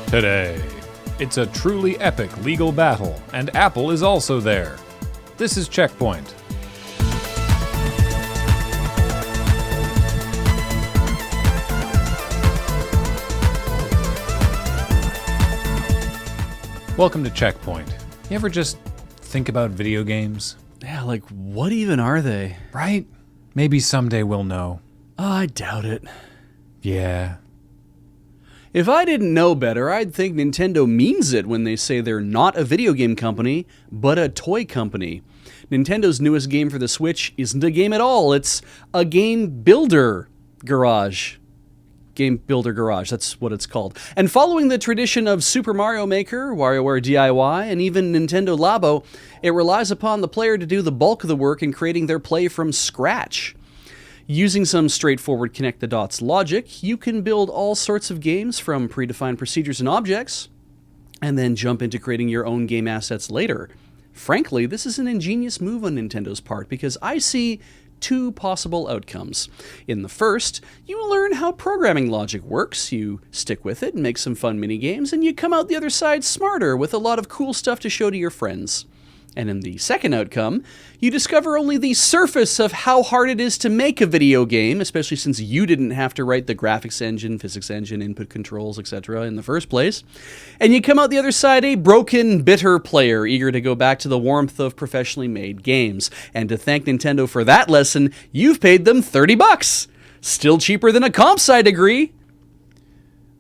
Today, it's a truly epic legal battle, and Apple is also there. This is CheckPoint. Welcome to CheckPoint. You ever just think about video games? Yeah, like, what even are they? Right? Maybe someday we'll know. I doubt it. Yeah. If I didn't know better, I'd think Nintendo means it when they say they're not a video game company, but a toy company. Nintendo's newest game for the Switch isn't a game at all. It's a game builder garage. Game Builder Garage, that's what it's called. And following the tradition of Super Mario Maker, WarioWare DIY, and even Nintendo Labo, it relies upon the player to do the bulk of the work in creating their play from scratch. Using some straightforward connect-the-dots logic, you can build all sorts of games from predefined procedures and objects, and then jump into creating your own game assets later. Frankly, this is an ingenious move on Nintendo's part, because I see two possible outcomes. In the first, you learn how programming logic works, you stick with it and make some fun mini-games, and you come out the other side smarter with a lot of cool stuff to show to your friends. And in the second outcome, you discover only the surface of how hard it is to make a video game, especially since you didn't have to write the graphics engine, physics engine, input controls, etc. in the first place. And you come out the other side a broken, bitter player, eager to go back to the warmth of professionally made games. And to thank Nintendo for that lesson, you've paid them $30. Still cheaper than a comp sci degree.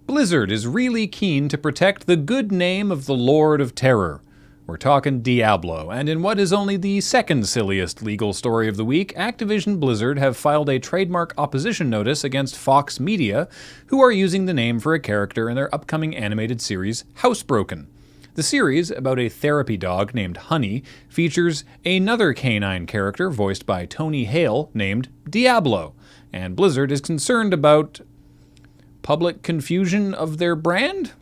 Blizzard is really keen to protect the good name of the Lord of Terror. We're talking Diablo, and in what is only the second silliest legal story of the week, Activision Blizzard have filed a trademark opposition notice against Fox Media, who are using the name for a character in their upcoming animated series, Housebroken. The series, about a therapy dog named Honey, features another canine character voiced by Tony Hale named Diablo, and Blizzard is concerned about public confusion of their brand?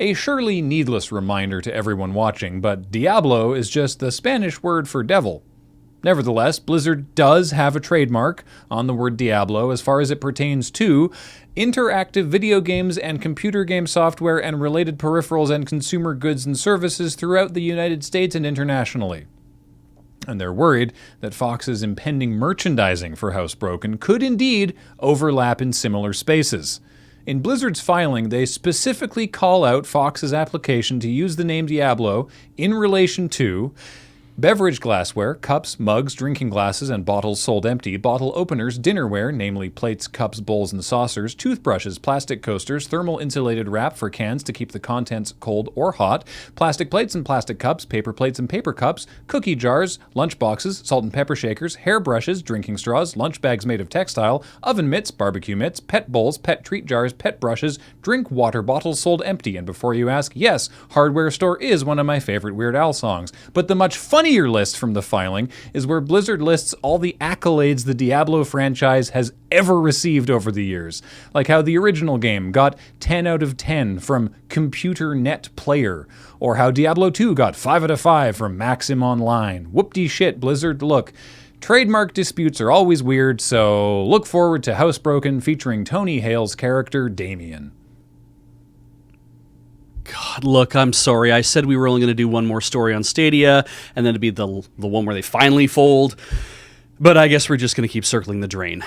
A surely needless reminder to everyone watching, but Diablo is just the Spanish word for devil. Nevertheless, Blizzard does have a trademark on the word Diablo as far as it pertains to interactive video games and computer game software and related peripherals and consumer goods and services throughout the United States and internationally. And they're worried that Fox's impending merchandising for Housebroken could indeed overlap in similar spaces. In Blizzard's filing, they specifically call out Fox's application to use the name Diablo in relation to beverage glassware, cups, mugs, drinking glasses, and bottles sold empty, bottle openers, dinnerware, namely plates, cups, bowls, and saucers, toothbrushes, plastic coasters, thermal insulated wrap for cans to keep the contents cold or hot, plastic plates and plastic cups, paper plates and paper cups, cookie jars, lunch boxes, salt and pepper shakers, hair brushes, drinking straws, lunch bags made of textile, oven mitts, barbecue mitts, pet bowls, pet treat jars, pet brushes, drink water bottles sold empty. And before you ask, yes, Hardware Store is one of my favorite Weird Al songs, but the much funnier list from the filing is where Blizzard lists all the accolades the Diablo franchise has ever received over the years, like how the original game got 10 out of 10 from Computer Net Player, or how Diablo 2 got 5 out of 5 from Maxim Online. Whoop-de shit, Blizzard, look. Trademark disputes are always weird, so look forward to Housebroken featuring Tony Hale's character Damien. God, look, I'm sorry. I said we were only going to do one more story on Stadia, and then it'd be the one where they finally fold. But I guess we're just going to keep circling the drain.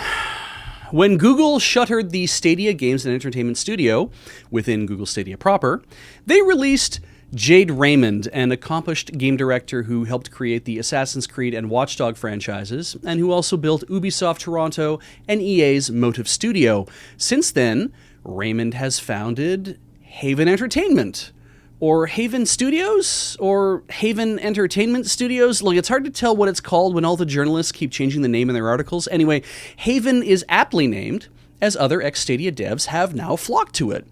When Google shuttered the Stadia Games and Entertainment Studio within Google Stadia proper, they released Jade Raymond, an accomplished game director who helped create the Assassin's Creed and Watch Dogs franchises, and who also built Ubisoft Toronto and EA's Motive Studio. Since then, Raymond has founded Haven Entertainment, or Haven Studios, or Haven Entertainment Studios. Like, it's hard to tell what it's called when all the journalists keep changing the name in their articles. Anyway, Haven is aptly named, as other ex-Stadia devs have now flocked to it.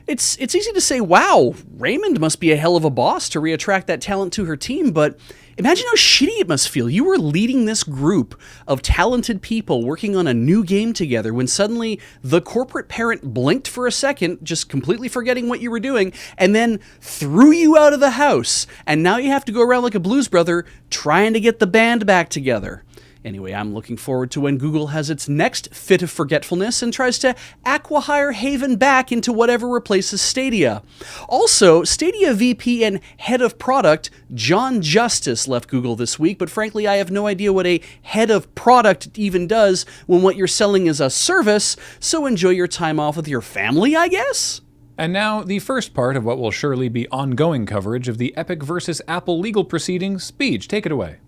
It's easy to say, wow, Raymond must be a hell of a boss to reattract that talent to her team, but imagine how shitty it must feel. You were leading this group of talented people working on a new game together when suddenly the corporate parent blinked for a second, just completely forgetting what you were doing, and then threw you out of the house. And now you have to go around like a blues brother trying to get the band back together. Anyway, I'm looking forward to when Google has its next fit of forgetfulness and tries to acqui-hire Haven back into whatever replaces Stadia. Also, Stadia VP and head of product John Justice left Google this week, but frankly, I have no idea what a head of product even does when what you're selling is a service, so enjoy your time off with your family, I guess? And now, the first part of what will surely be ongoing coverage of the Epic versus Apple legal proceedings. Beej, take it away.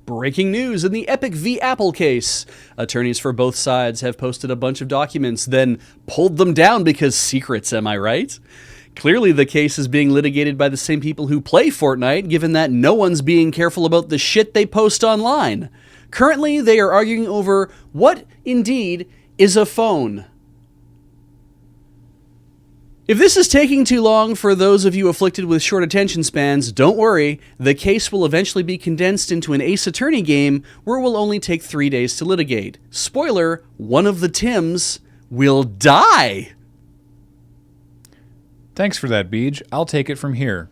Breaking news in the Epic v. Apple case. Attorneys for both sides have posted a bunch of documents, then pulled them down because secrets, am I right? Clearly the case is being litigated by the same people who play Fortnite, given that no one's being careful about the shit they post online. Currently, they are arguing over what, indeed, is a phone. If this is taking too long for those of you afflicted with short attention spans, don't worry. The case will eventually be condensed into an Ace Attorney game where it will only take 3 days to litigate. Spoiler, one of the Tims will die. Thanks for that, Beej. I'll take it from here.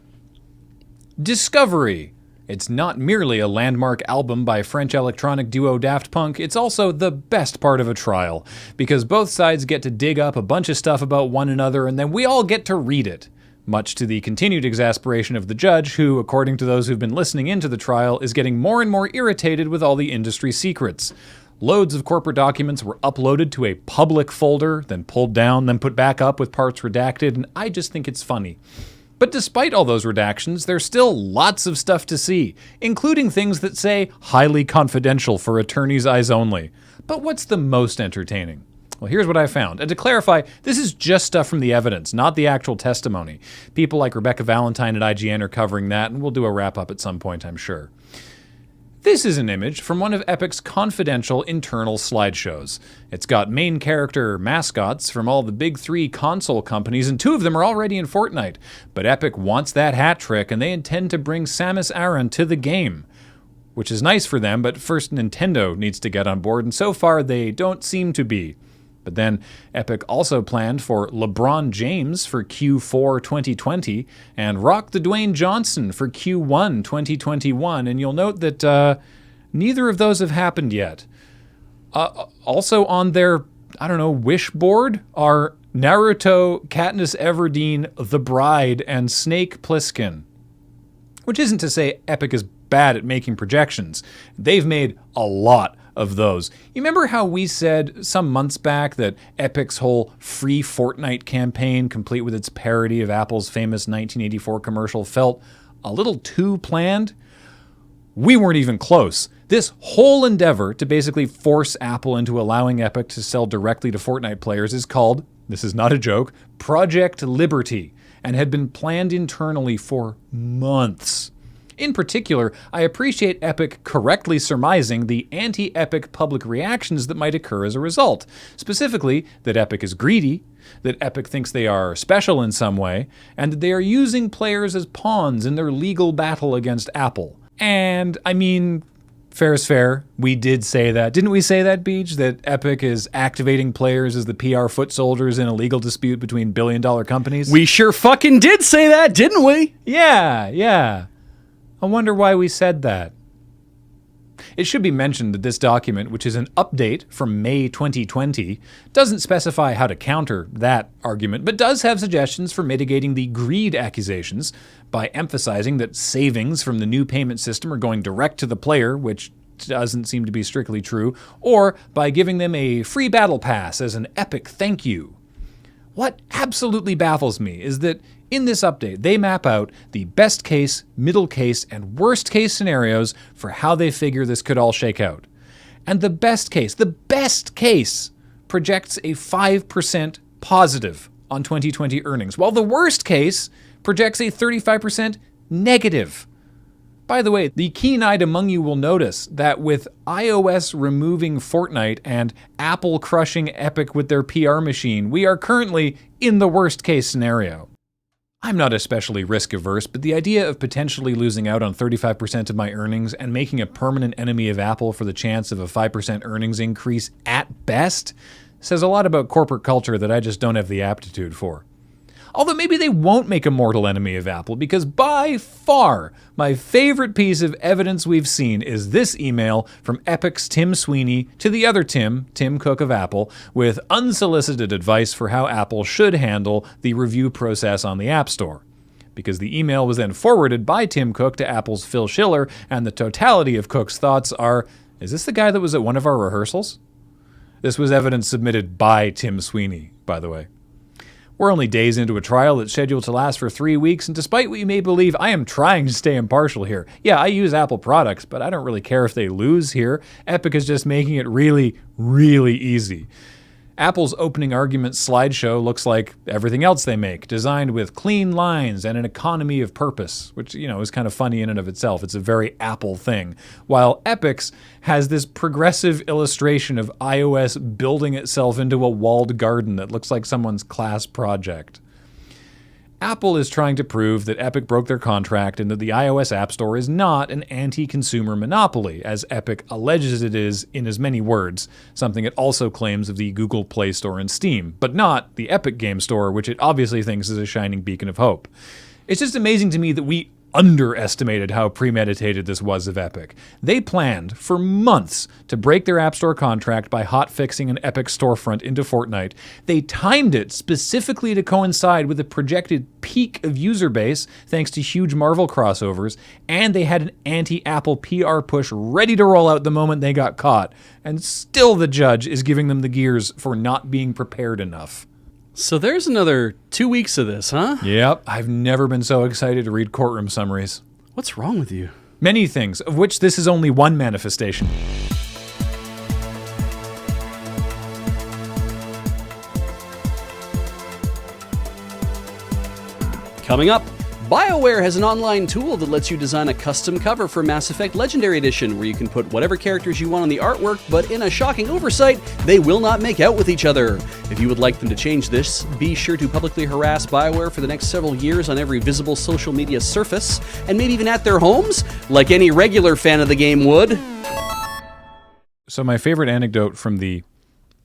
Discovery. It's not merely a landmark album by French electronic duo Daft Punk, it's also the best part of a trial, because both sides get to dig up a bunch of stuff about one another and then we all get to read it, much to the continued exasperation of the judge who, according to those who've been listening into the trial, is getting more and more irritated with all the industry secrets. Loads of corporate documents were uploaded to a public folder, then pulled down, then put back up with parts redacted, and I just think it's funny. But despite all those redactions, there's still lots of stuff to see, including things that say highly confidential for attorneys' eyes only. But what's the most entertaining? Well, here's what I found. And to clarify, this is just stuff from the evidence, not the actual testimony. People like Rebecca Valentine at IGN are covering that, and we'll do a wrap-up at some point, I'm sure. This is an image from one of Epic's confidential internal slideshows. It's got main character mascots from all the big 3 console companies, and 2 of them are already in Fortnite. But Epic wants that hat trick, and they intend to bring Samus Aran to the game. Which is nice for them, but first Nintendo needs to get on board, and so far they don't seem to be. But then Epic also planned for LeBron James for Q4 2020 and Rock the Dwayne Johnson for Q1 2021, and you'll note that neither of those have happened yet. Also on their, wish board are Naruto, Katniss Everdeen, The Bride, and Snake Plissken. Which isn't to say Epic is bad at making projections. They've made a lot of those. You remember how we said some months back that Epic's whole free Fortnite campaign, complete with its parody of Apple's famous 1984 commercial, felt a little too planned? We weren't even close. This whole endeavor to basically force Apple into allowing Epic to sell directly to Fortnite players is called, this is not a joke, Project Liberty, and had been planned internally for months. In particular, I appreciate Epic correctly surmising the anti-Epic public reactions that might occur as a result. Specifically, that Epic is greedy, that Epic thinks they are special in some way, and that they are using players as pawns in their legal battle against Apple. And, fair is fair. We did say that. Didn't we say that, Beej? That Epic is activating players as the PR foot soldiers in a legal dispute between billion-dollar companies? We sure fucking did say that, didn't we? Yeah. I wonder why we said that. It should be mentioned that this document, which is an update from May 2020, doesn't specify how to counter that argument, but does have suggestions for mitigating the greed accusations by emphasizing that savings from the new payment system are going direct to the player, which doesn't seem to be strictly true, or by giving them a free battle pass as an Epic thank you. What absolutely baffles me is that in this update, they map out the best case, middle case, and worst case scenarios for how they figure this could all shake out. And the best case projects a 5% positive on 2020 earnings, while the worst case projects a 35% negative. By the way, the keen-eyed among you will notice that with iOS removing Fortnite and Apple crushing Epic with their PR machine, we are currently in the worst-case scenario. I'm not especially risk-averse, but the idea of potentially losing out on 35% of my earnings and making a permanent enemy of Apple for the chance of a 5% earnings increase at best says a lot about corporate culture that I just don't have the aptitude for. Although maybe they won't make a mortal enemy of Apple, because by far my favorite piece of evidence we've seen is this email from Epic's Tim Sweeney to the other Tim Cook of Apple, with unsolicited advice for how Apple should handle the review process on the App Store. Because the email was then forwarded by Tim Cook to Apple's Phil Schiller, and the totality of Cook's thoughts are, is this the guy that was at one of our rehearsals? This was evidence submitted by Tim Sweeney, by the way. We're only days into a trial that's scheduled to last for 3 weeks, and despite what you may believe, I am trying to stay impartial here. Yeah, I use Apple products, but I don't really care if they lose here. Epic is just making it really, really easy. Apple's opening argument slideshow looks like everything else they make, designed with clean lines and an economy of purpose, which, is kind of funny in and of itself. It's a very Apple thing. While Epic's has this progressive illustration of iOS building itself into a walled garden that looks like someone's class project. Apple is trying to prove that Epic broke their contract and that the iOS App Store is not an anti-consumer monopoly, as Epic alleges it is in as many words, something it also claims of the Google Play Store and Steam, but not the Epic Game Store, which it obviously thinks is a shining beacon of hope. It's just amazing to me that we underestimated how premeditated this was of Epic. They planned for months to break their App Store contract by hotfixing an Epic storefront into Fortnite. They timed it specifically to coincide with a projected peak of user base thanks to huge Marvel crossovers, and they had an anti-Apple PR push ready to roll out the moment they got caught. And still the judge is giving them the gears for not being prepared enough. So there's another 2 weeks of this, huh? Yep, I've never been so excited to read courtroom summaries. What's wrong with you? Many things, of which this is only one manifestation. Coming up, BioWare has an online tool that lets you design a custom cover for Mass Effect Legendary Edition, where you can put whatever characters you want on the artwork, but in a shocking oversight, they will not make out with each other. If you would like them to change this, be sure to publicly harass BioWare for the next several years on every visible social media surface, and maybe even at their homes, like any regular fan of the game would. So my favorite anecdote from the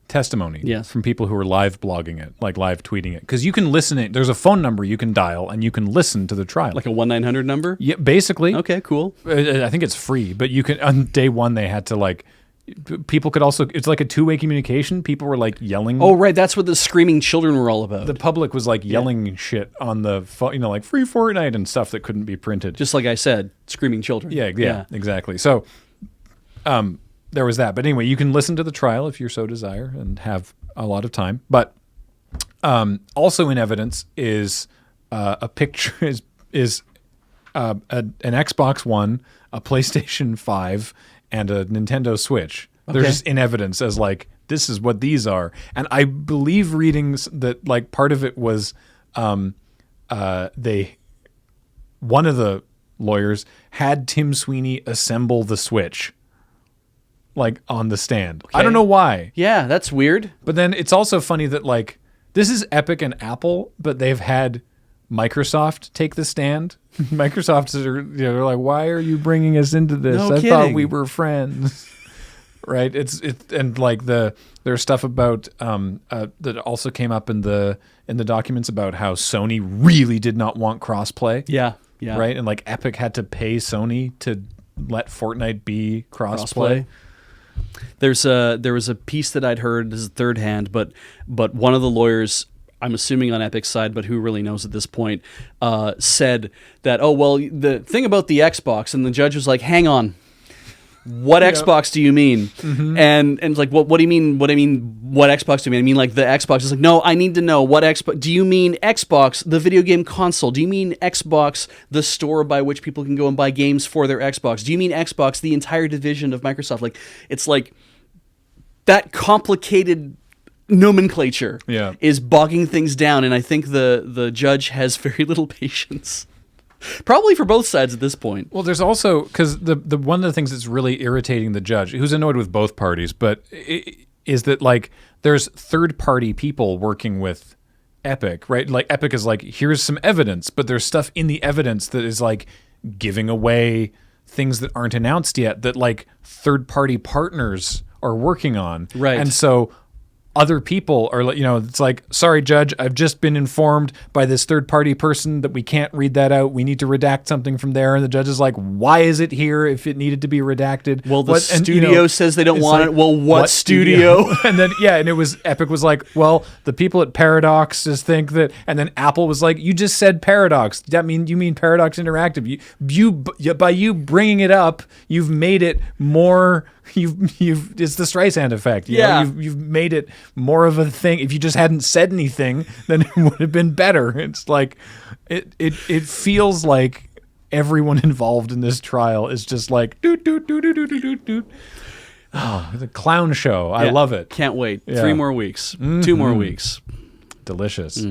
testimony, yes, from people who are live blogging it, like live tweeting it, because you can listen it. There's a phone number you can dial, and you can listen to the trial, like a 1-900 number. Yeah, basically. Okay, cool. I think it's free, but you can. On day one, they had to people could also. It's like a two-way communication. People were yelling. Oh, right, that's what the screaming children were all about. The public was yelling shit on the phone, like free Fortnite and stuff that couldn't be printed. Just like I said, screaming children. Yeah, exactly. So, there was that. But anyway, you can listen to the trial if you so desire and have a lot of time. But also in evidence is a picture is an Xbox One, a PlayStation 5, and a Nintendo Switch. Okay. They're just in evidence as this is what these are. And I believe readings that part of it was one of the lawyers had Tim Sweeney assemble the Switch. On the stand. Okay. I don't know why. Yeah, that's weird. But then it's also funny that this is Epic and Apple, but they've had Microsoft take the stand. Microsoft they're like, why are you bringing us into this? No I kidding. thought we were friends. Right? There's stuff about that also came up in the documents about how Sony really did not want crossplay. Yeah. Right? And Epic had to pay Sony to let Fortnite be crossplay. There was a piece that I'd heard, this is third hand, but one of the lawyers, I'm assuming on Epic's side, but who really knows at this point, said that, the thing about the Xbox, and the judge was like, hang on, what Xbox do you mean? Mm-hmm. And it's like, what do you mean? What Xbox do you mean? I mean, the Xbox. Is like, no, I need to know what Xbox. Do you mean Xbox, the video game console? Do you mean Xbox, the store by which people can go and buy games for their Xbox? Do you mean Xbox, the entire division of Microsoft? It's that complicated nomenclature is bogging things down, and I think the judge has very little patience. Probably for both sides at this point. Well, there's also, because the one of the things that's really irritating the judge, who's annoyed with both parties, but is that there's third-party people working with Epic, right? Epic is here's some evidence, but there's stuff in the evidence that is giving away things that aren't announced yet that third-party partners are working on. Right. And so other people are, it's like, sorry, judge, I've just been informed by this third-party person that we can't read that out. We need to redact something from there. And the judge is like, why is it here if it needed to be redacted? Well, the studio says they don't want it. Well, what studio? And then, and it was, Epic was like, well, the people at Paradox just think that, and then Apple was like, you just said Paradox. You mean Paradox Interactive. By you bringing it up, you've made it more... it's the Streisand effect. You've made it more of a thing. If you just hadn't said anything, then it would have been better. It's like it feels like everyone involved in this trial is just like doot doot doot doot doot doot doot. Oh, the clown show. I love it. Can't wait. 3 more weeks. 2 more weeks. Delicious.